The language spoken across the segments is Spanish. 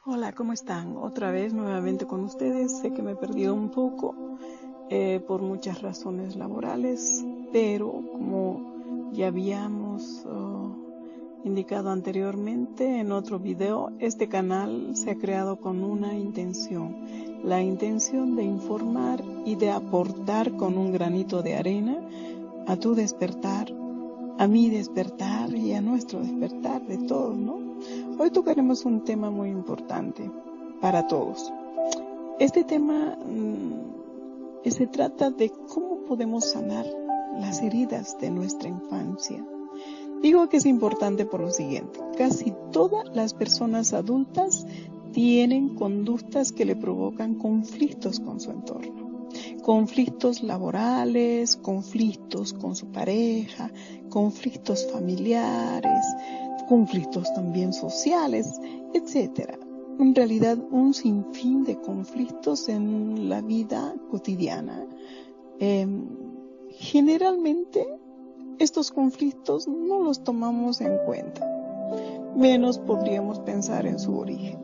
Hola, ¿cómo están? Otra vez nuevamente con ustedes. Sé que me he perdido un poco por muchas razones laborales, pero como ya habíamos indicado anteriormente en otro video, este canal se ha creado con una intención, la intención de informar y de aportar con un granito de arena a tu despertar, a mi despertar y a nuestro despertar de todos, ¿no? Hoy tocaremos un tema muy importante para todos. Este tema se trata de cómo podemos sanar las heridas de nuestra infancia. Digo que es importante por lo siguiente: casi todas las personas adultas tienen conductas que le provocan conflictos con su entorno. Conflictos laborales, conflictos con su pareja, conflictos familiares, conflictos también sociales, etc. En realidad, un sinfín de conflictos en la vida cotidiana. Generalmente, estos conflictos no los tomamos en cuenta, menos podríamos pensar en su origen.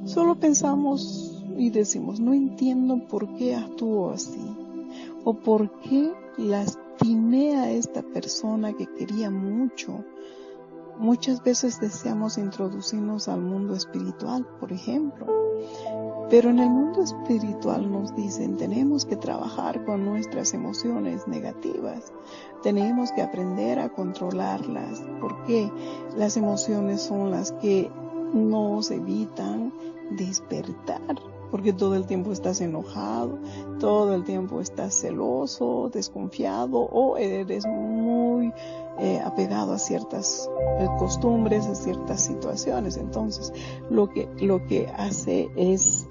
Solo pensamos y decimos, no entiendo por qué actúo así, o por qué lastimé a esta persona que quería mucho. Muchas veces deseamos introducirnos al mundo espiritual, por ejemplo, pero en el mundo espiritual nos dicen, tenemos que trabajar con nuestras emociones negativas, tenemos que aprender a controlarlas, porque las emociones son las que nos evitan despertar, porque todo el tiempo estás enojado, todo el tiempo estás celoso, desconfiado, o eres muy apegado a ciertas costumbres, a ciertas situaciones. Entonces, lo que hace es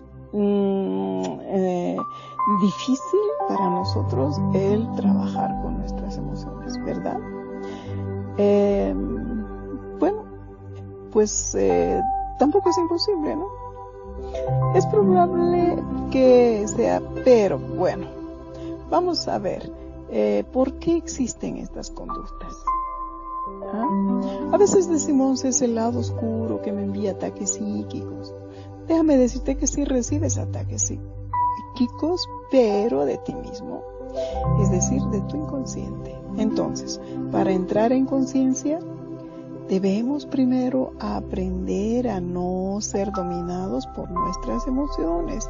difícil para nosotros el trabajar con nuestras emociones, ¿verdad? Bueno, pues tampoco es imposible, ¿no? Es probable que sea, pero bueno, vamos a ver por qué existen estas conductas. A veces decimos, es el lado oscuro que me envía ataques psíquicos. Déjame decirte que sí recibes ataques psíquicos, pero de ti mismo, es decir, de tu inconsciente. Entonces, para entrar en conciencia, debemos primero aprender a no ser dominados por nuestras emociones.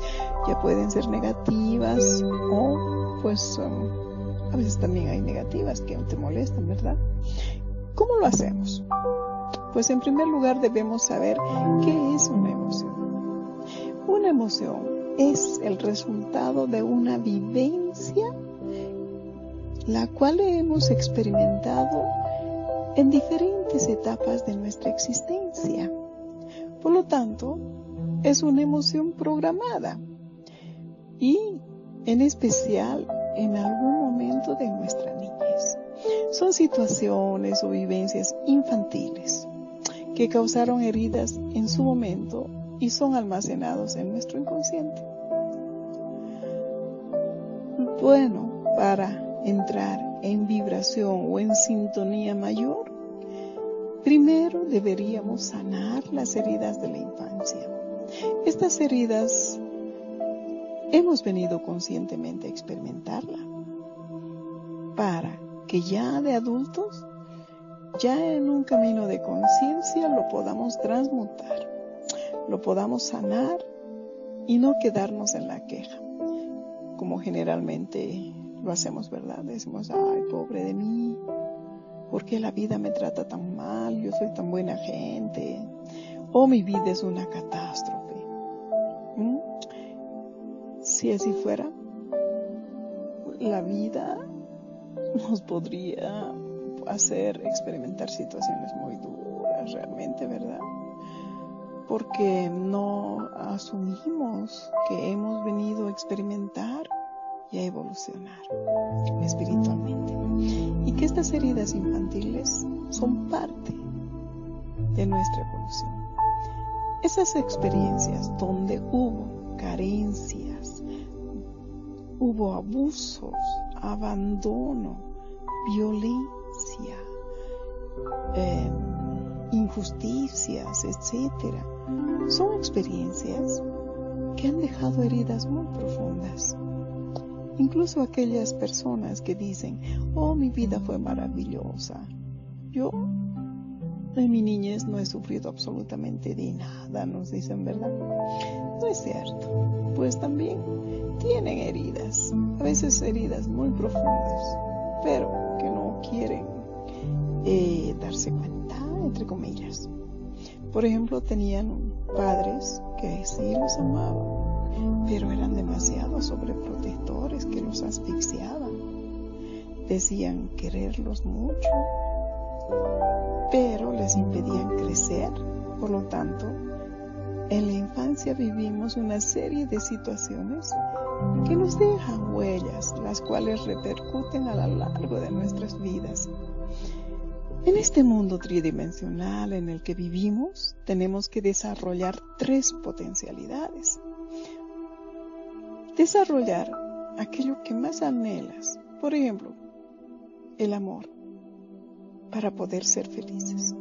Ya pueden ser negativas o pues a veces también hay negativas que te molestan, ¿verdad? ¿Cómo lo hacemos? Pues en primer lugar debemos saber qué es una emoción. Una emoción es el resultado de una vivencia la cual hemos experimentado en diferentes etapas de nuestra existencia. Por lo tanto, es una emoción programada y en especial en algún momento de nuestra niñez. Son situaciones o vivencias infantiles que causaron heridas en su momento y son almacenados en nuestro inconsciente. Bueno, para entrar en vibración o en sintonía mayor, primero deberíamos sanar las heridas de la infancia. Estas heridas hemos venido conscientemente a experimentarla para que ya de adultos, ya en un camino de conciencia, lo podamos transmutar, lo podamos sanar y no quedarnos en la queja, como generalmente lo hacemos, ¿verdad? Decimos, ay, pobre de mí, ¿por qué la vida me trata tan mal? Yo soy tan buena gente, o mi vida es una catástrofe. Si así fuera, la vida nos podría hacer experimentar situaciones muy duras realmente, ¿verdad? Porque no asumimos que hemos venido a experimentar y a evolucionar espiritualmente, y que estas heridas infantiles son parte de nuestra evolución. Esas experiencias donde hubo carencias, hubo abusos, abandono, violencia, injusticias, etcétera, son experiencias que han dejado heridas muy profundas. Incluso aquellas personas que dicen, oh, mi vida fue maravillosa. Yo en mi niñez no he sufrido absolutamente de nada, nos dicen, ¿verdad? No es cierto, pues también tienen heridas, a veces heridas muy profundas, pero que no quieren darse cuenta, entre comillas. Por ejemplo, tenían padres que sí los amaban, pero eran demasiado sobreprotectores que los asfixiaban. Decían quererlos mucho, pero les impedían crecer. Por lo tanto, en la infancia vivimos una serie de situaciones que nos dejan huellas, las cuales repercuten a lo largo de nuestras vidas. En este mundo tridimensional en el que vivimos, tenemos que desarrollar 3 potencialidades. Desarrollar aquello que más anhelas, por ejemplo, el amor, para poder ser felices.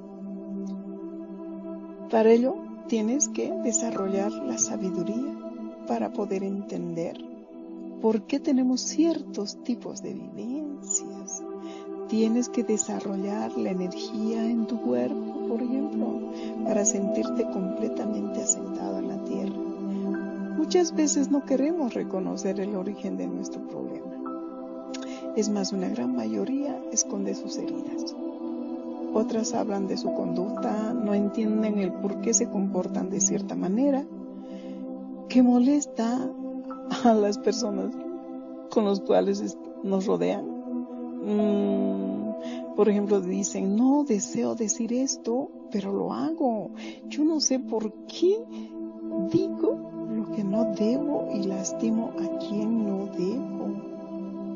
Para ello, tienes que desarrollar la sabiduría para poder entender por qué tenemos ciertos tipos de vivencias. Tienes que desarrollar la energía en tu cuerpo, por ejemplo, para sentirte completamente asentado en la tierra. Muchas veces no queremos reconocer el origen de nuestro problema. Es más, una gran mayoría esconde sus heridas. Otras hablan de su conducta, no entienden el por qué se comportan de cierta manera, que molesta a las personas con las cuales nos rodean. Por ejemplo, dicen, no deseo decir esto, pero lo hago. Yo no sé por qué digo lo que no debo y lastimo a quien no debo,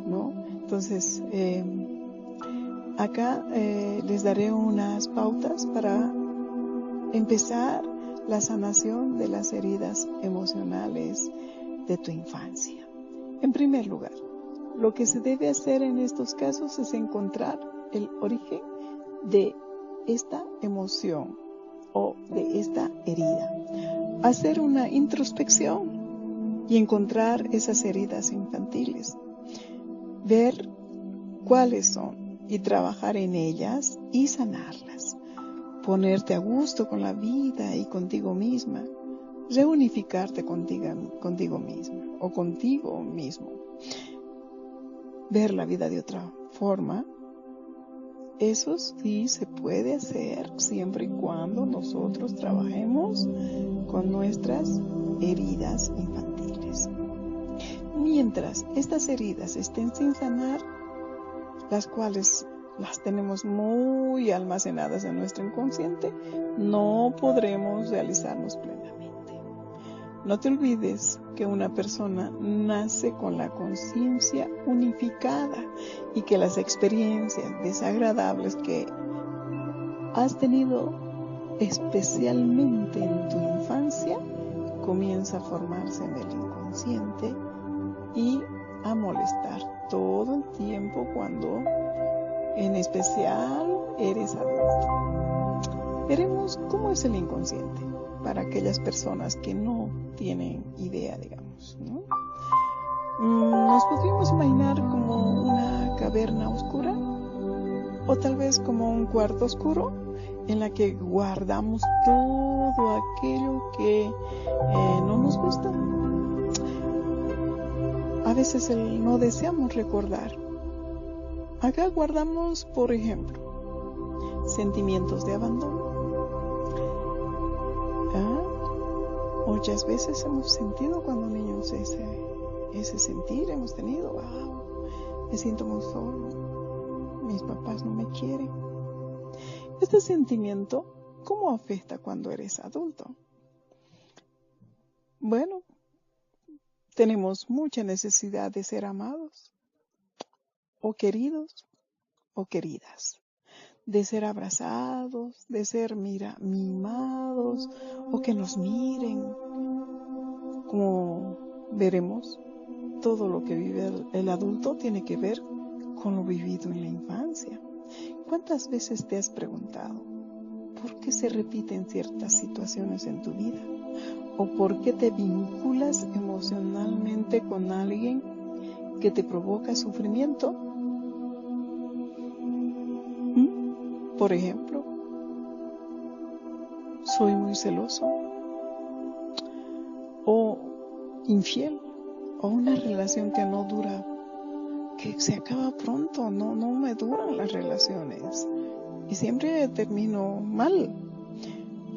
¿no? Entonces, acá les daré unas pautas para empezar la sanación de las heridas emocionales de tu infancia. En primer lugar, lo que se debe hacer en estos casos es encontrar el origen de esta emoción o de esta herida. Hacer una introspección y encontrar esas heridas infantiles. Ver cuáles son y trabajar en ellas y sanarlas. Ponerte a gusto con la vida y contigo misma. Reunificarte contigo misma o contigo mismo. Ver la vida de otra forma. Eso sí se puede hacer siempre y cuando nosotros trabajemos con nuestras heridas infantiles. Mientras estas heridas estén sin sanar, las cuales las tenemos muy almacenadas en nuestro inconsciente, no podremos realizarnos plenamente. No te olvides que una persona nace con la conciencia unificada y que las experiencias desagradables que has tenido especialmente en tu infancia comienza a formarse en el inconsciente y a molestar todo el tiempo cuando en especial eres adulto. Veremos cómo es el inconsciente para aquellas personas que no tienen idea, digamos, ¿no? Nos podríamos imaginar como una caverna oscura o tal vez como un cuarto oscuro en la que guardamos todo aquello que no nos gusta. A veces no deseamos recordar. Acá guardamos, por ejemplo, sentimientos de abandono. Muchas veces hemos sentido cuando niños ese sentir, hemos tenido, wow, me siento muy solo, mis papás no me quieren. Este sentimiento, ¿cómo afecta cuando eres adulto? Bueno, tenemos mucha necesidad de ser amados, o queridos, o queridas. De ser abrazados, de ser mimados o que nos miren. Como veremos, todo lo que vive el adulto tiene que ver con lo vivido en la infancia. ¿Cuántas veces te has preguntado por qué se repiten ciertas situaciones en tu vida o por qué te vinculas emocionalmente con alguien que te provoca sufrimiento. Por ejemplo, soy muy celoso o infiel o una relación que no dura, que se acaba pronto, no me duran las relaciones y siempre termino mal.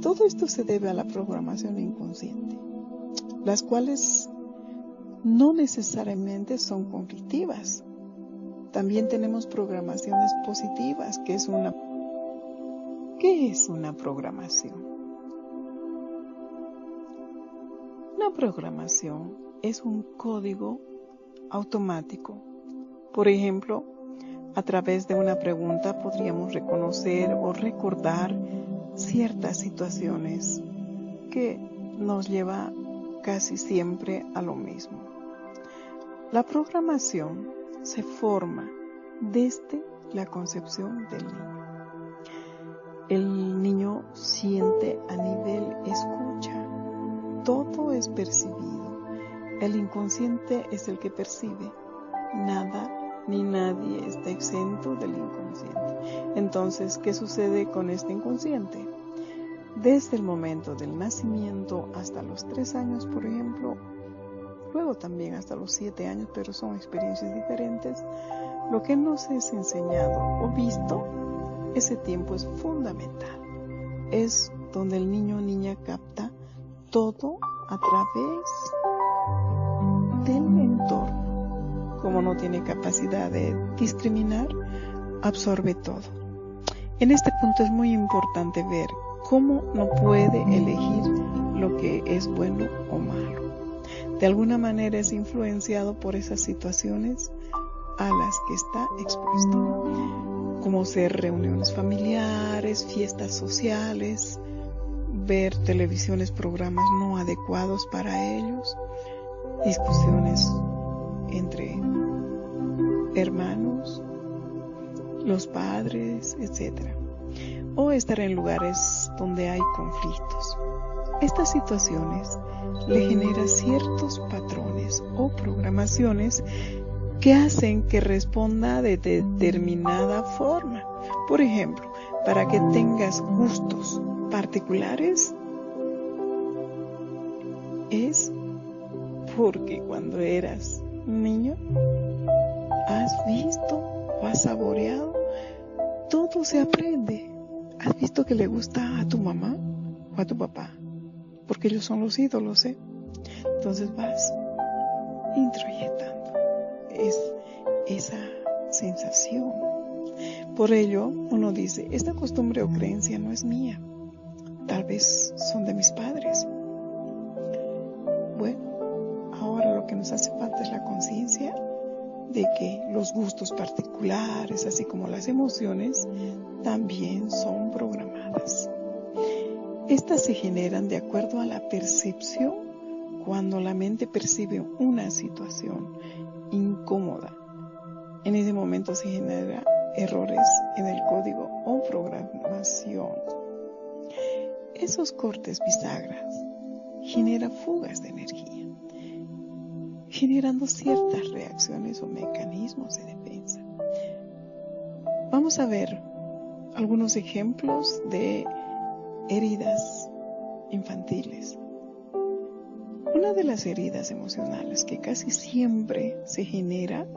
Todo esto se debe a la programación inconsciente, las cuales no necesariamente son conflictivas. También tenemos programaciones positivas, ¿Qué es una programación? Una programación es un código automático. Por ejemplo, a través de una pregunta podríamos reconocer o recordar ciertas situaciones que nos lleva casi siempre a lo mismo. La programación se forma desde la concepción del niño. El niño siente a nivel escucha, todo es percibido. El inconsciente es el que percibe, nada ni nadie está exento del inconsciente. Entonces, ¿qué sucede con este inconsciente? Desde el momento del nacimiento hasta los 3 años, por ejemplo, luego también hasta los 7 años, pero son experiencias diferentes, lo que nos es enseñado o visto, ese tiempo es fundamental. Es donde el niño o niña capta todo a través del entorno. Como no tiene capacidad de discriminar, absorbe todo. En este punto es muy importante ver cómo no puede elegir lo que es bueno o malo. De alguna manera es influenciado por esas situaciones a las que está expuesto, como ser reuniones familiares, fiestas sociales, ver televisiones, programas no adecuados para ellos, discusiones entre hermanos, los padres, etc. O estar en lugares donde hay conflictos. Estas situaciones le generan ciertos patrones o programaciones que hacen que responda de determinada forma. Por ejemplo, para que tengas gustos particulares, es porque cuando eras niño has visto o has saboreado, todo se aprende. ¿Has visto que le gusta a tu mamá o a tu papá? Porque ellos son los ídolos, ¿eh? Entonces vas introyectando esa sensación. Por ello, uno dice, esta costumbre o creencia no es mía. Tal vez son de mis padres. Bueno, ahora lo que nos hace falta es la conciencia de que los gustos particulares, así como las emociones, también son programadas. Estas se generan de acuerdo a la percepción cuando la mente percibe una situación incómoda. En ese momento se generan errores en el código o programación. Esos cortes bisagras generan fugas de energía, generando ciertas reacciones o mecanismos de defensa. Vamos a ver algunos ejemplos de heridas infantiles. Una de las heridas emocionales que casi siempre se genera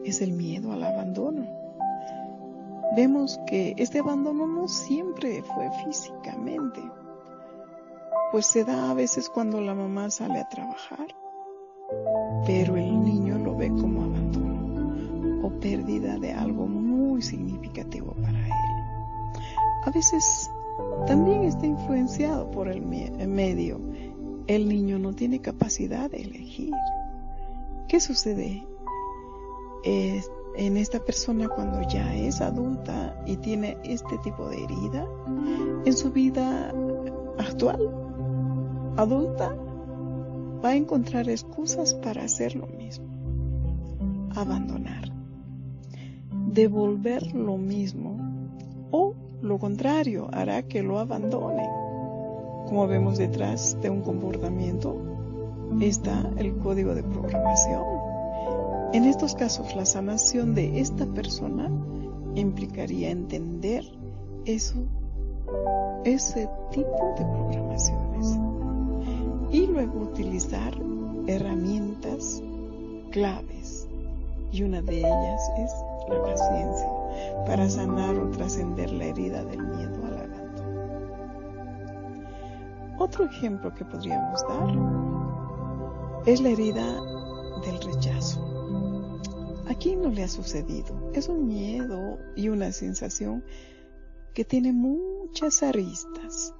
es el miedo al abandono. Vemos que este abandono no siempre fue físicamente, pues se da a veces cuando la mamá sale a trabajar, pero el niño lo ve como abandono o pérdida de algo muy significativo para él. A veces también está influenciado por el medio. El niño no tiene capacidad de elegir. ¿Qué sucede en esta persona cuando ya es adulta y tiene este tipo de herida? En su vida actual, adulta, va a encontrar excusas para hacer lo mismo. Abandonar, devolver lo mismo o lo contrario hará que lo abandone. Como vemos, detrás de un comportamiento está el código de programación. En estos casos, la sanación de esta persona implicaría entender ese tipo de programaciones y luego utilizar herramientas claves, y una de ellas es la paciencia para sanar o trascender la herida del miedo al abandono. Otro ejemplo que podríamos dar es la herida del rechazo. ¿A quién no le ha sucedido? Es un miedo y una sensación que tiene muchas aristas,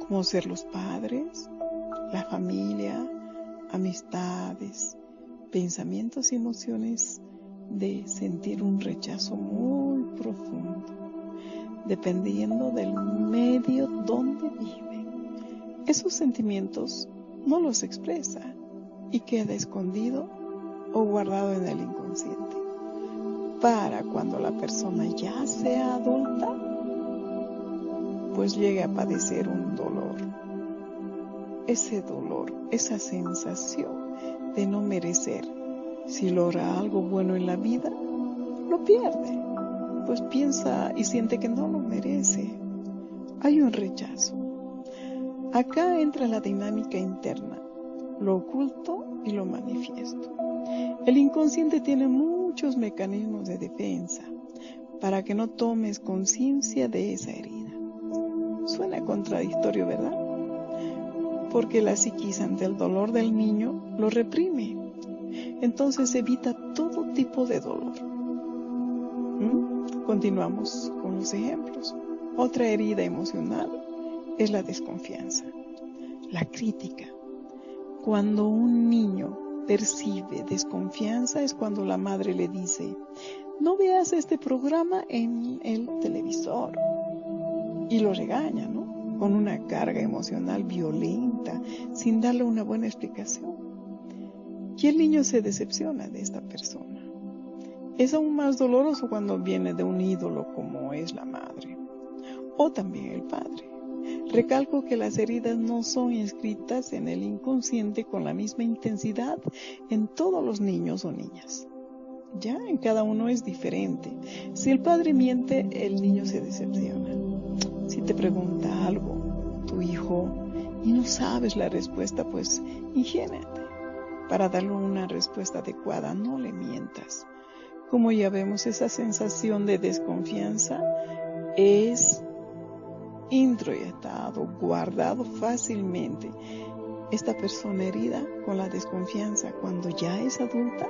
como ser los padres, la familia, amistades, pensamientos y emociones de sentir un rechazo muy profundo, dependiendo del medio donde vive. Esos sentimientos no los expresa y queda escondido o guardado en el inconsciente, para cuando la persona ya sea adulta, pues llegue a padecer un dolor. Ese dolor, esa sensación de no merecer, si logra algo bueno en la vida, lo pierde, pues piensa y siente que no lo merece. Hay un rechazo. Acá entra la dinámica interna, lo oculto y lo manifiesto. El inconsciente tiene muchos mecanismos de defensa para que no tomes conciencia de esa herida. Suena contradictorio, ¿verdad? Porque la psiquis ante el dolor del niño lo reprime. Entonces evita todo tipo de dolor. Continuamos con los ejemplos. Otra herida emocional es la desconfianza, la crítica. Cuando un niño percibe desconfianza es cuando la madre le dice: no veas este programa en el televisor, y lo regaña, ¿no? Con una carga emocional violenta, sin darle una buena explicación. Y el niño se decepciona de esta persona. Es aún más doloroso cuando viene de un ídolo como es la madre, o también el padre. Recalco que las heridas no son inscritas en el inconsciente con la misma intensidad en todos los niños o niñas. Ya en cada uno es diferente. Si el padre miente, el niño se decepciona. Si te pregunta algo tu hijo y no sabes la respuesta, pues ingéniate para darle una respuesta adecuada. No le mientas. Como ya vemos, esa sensación de desconfianza es introyectado, guardado fácilmente. Esta persona herida con la desconfianza, cuando ya es adulta,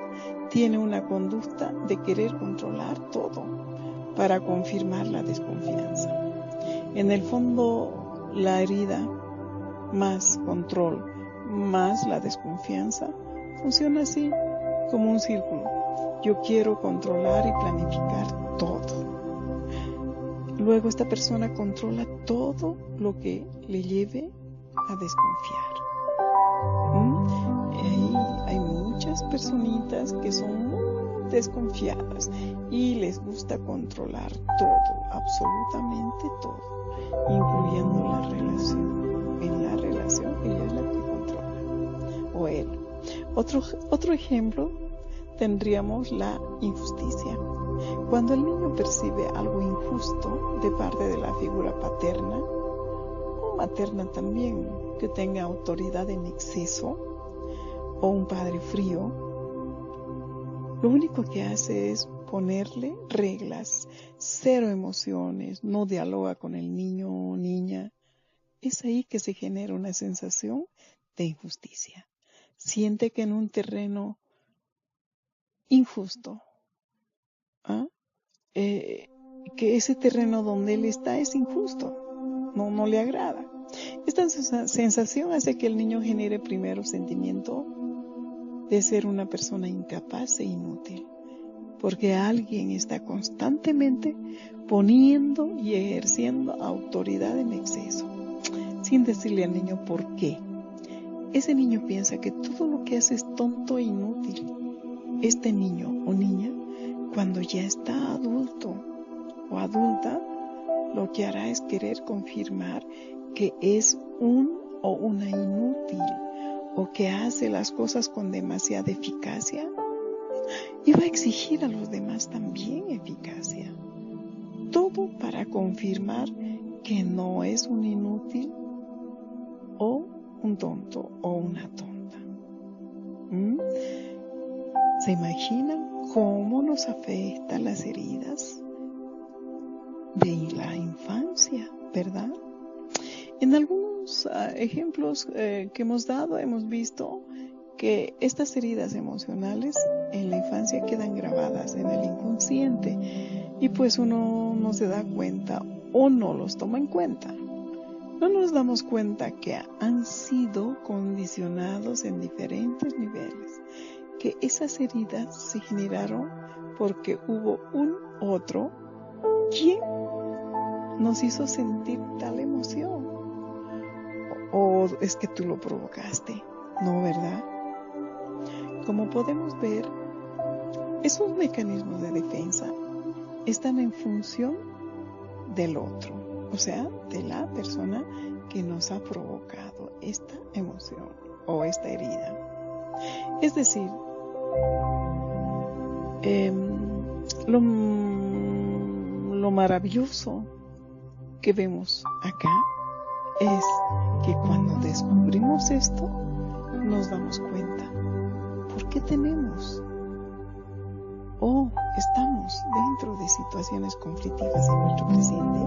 tiene una conducta de querer controlar todo para confirmar la desconfianza. En el fondo, la herida más control más la desconfianza funciona así, como un círculo. Yo quiero controlar y planificar todo. Luego esta persona controla todo lo que le lleve a desconfiar. Hay muchas personitas que son muy desconfiadas y les gusta controlar todo, absolutamente todo, incluyendo la relación. En la relación ella es la que controla, o él. Otro ejemplo tendríamos la injusticia. Cuando el niño percibe algo injusto de parte de la figura paterna o materna también, que tenga autoridad en exceso, o un padre frío, lo único que hace es ponerle reglas, cero emociones, no dialoga con el niño o niña. Es ahí que se genera una sensación de injusticia. Siente que en un terreno injusto, que ese terreno donde él está es injusto, no le agrada. Esta sensación hace que el niño genere primero sentimiento de ser una persona incapaz e inútil, porque alguien está constantemente poniendo y ejerciendo autoridad en exceso, sin decirle al niño por qué. Ese niño piensa que todo lo que hace es tonto e inútil. Este niño o niña, cuando ya está adulto, o adulta, lo que hará es querer confirmar que es un o una inútil, o que hace las cosas con demasiada eficacia, y va a exigir a los demás también eficacia. Todo para confirmar que no es un inútil o un tonto o una tonta. ¿Se imaginan cómo nos afectan las heridas de la infancia, verdad? En algunos ejemplos que hemos dado, hemos visto que estas heridas emocionales en la infancia quedan grabadas en el inconsciente y pues uno no se da cuenta o no los toma en cuenta. No nos damos cuenta que han sido condicionados en diferentes niveles, que esas heridas se generaron porque hubo un otro quien nos hizo sentir tal emoción. O es que tú lo provocaste, ¿no, verdad? Como podemos ver, esos mecanismos de defensa están en función del otro, o sea, de la persona que nos ha provocado esta emoción o esta herida. Es decir, lo maravilloso que vemos acá es que cuando descubrimos esto, nos damos cuenta por qué tenemos o estamos dentro de situaciones conflictivas en nuestro presente.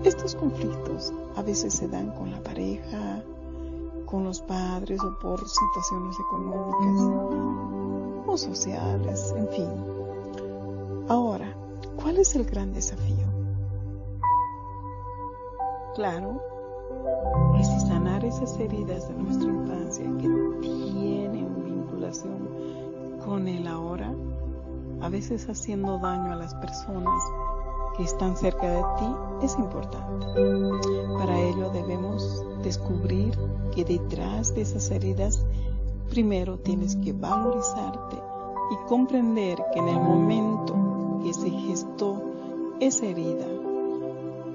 Estos conflictos a veces se dan con la pareja, con los padres o por situaciones económicas o sociales, en fin. Ahora, ¿cuál es el gran desafío? Claro, es sanar esas heridas de nuestra infancia que tienen vinculación con el ahora, a veces haciendo daño a las personas que están cerca de ti, es importante. Para ello debemos descubrir que detrás de esas heridas, primero tienes que valorizarte y comprender que en el momento que se gestó esa herida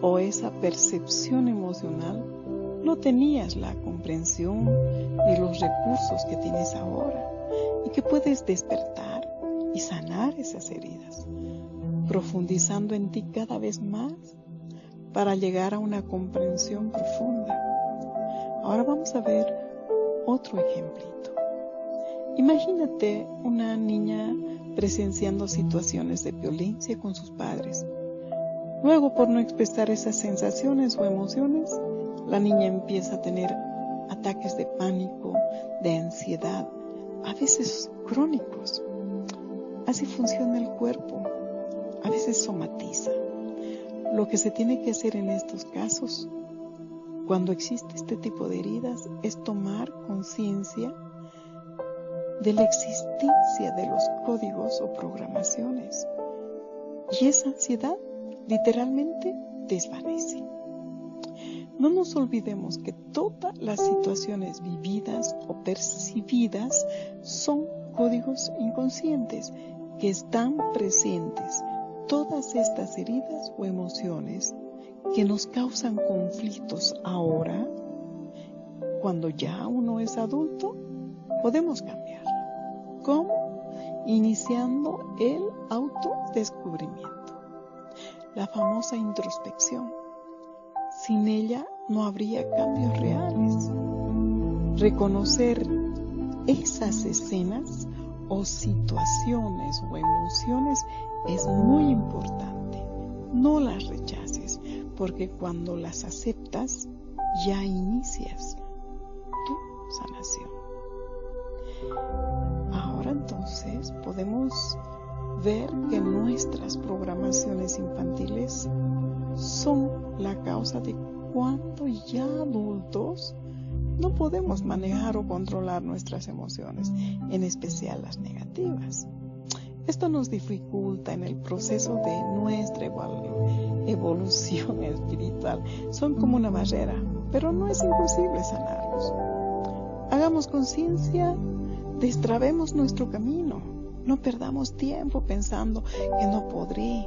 o esa percepción emocional, no tenías la comprensión ni los recursos que tienes ahora y que puedes despertar y sanar esas heridas, profundizando en ti cada vez más para llegar a una comprensión profunda. Ahora vamos a ver otro ejemplito. Imagínate una niña presenciando situaciones de violencia con sus padres. Luego, por no expresar esas sensaciones o emociones, la niña empieza a tener ataques de pánico, de ansiedad, a veces crónicos. Así funciona el cuerpo, a veces somatiza. Lo que se tiene que hacer en estos casos, cuando existe este tipo de heridas, es tomar conciencia de la existencia de los códigos o programaciones. Y esa ansiedad literalmente desvanece. No nos olvidemos que todas las situaciones vividas o percibidas son códigos inconscientes que están presentes. Todas estas heridas o emociones que nos causan conflictos ahora, cuando ya uno es adulto, podemos cambiarlo. ¿Cómo? Iniciando el autodescubrimiento. La famosa introspección. Sin ella no habría cambios reales. Reconocer esas escenas o situaciones o emociones es muy importante. No las rechaces, porque cuando las aceptas, ya inicias tu sanación. Ahora entonces podemos ver que nuestras programaciones infantiles son la causa de cuando ya adultos no podemos manejar o controlar nuestras emociones, en especial las negativas. Esto nos dificulta en el proceso de nuestra evolución espiritual. Son como una barrera, pero no es imposible sanarlos. Hagamos conciencia, destrabemos nuestro camino, No perdamos tiempo pensando que no podré.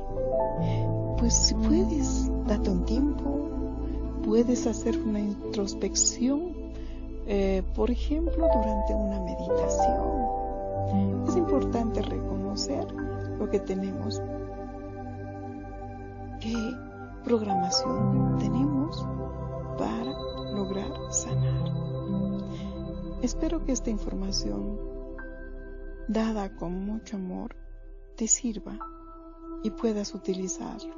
Pues si puedes, date un tiempo, puedes hacer una introspección, por ejemplo, durante una meditación. Es importante reconocer lo que tenemos, qué programación tenemos para lograr sanar. Espero que esta información, dada con mucho amor, te sirva y puedas utilizarlo.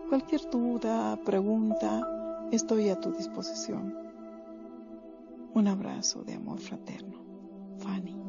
Cualquier duda, pregunta, estoy a tu disposición. Un abrazo de amor fraterno. Fanny.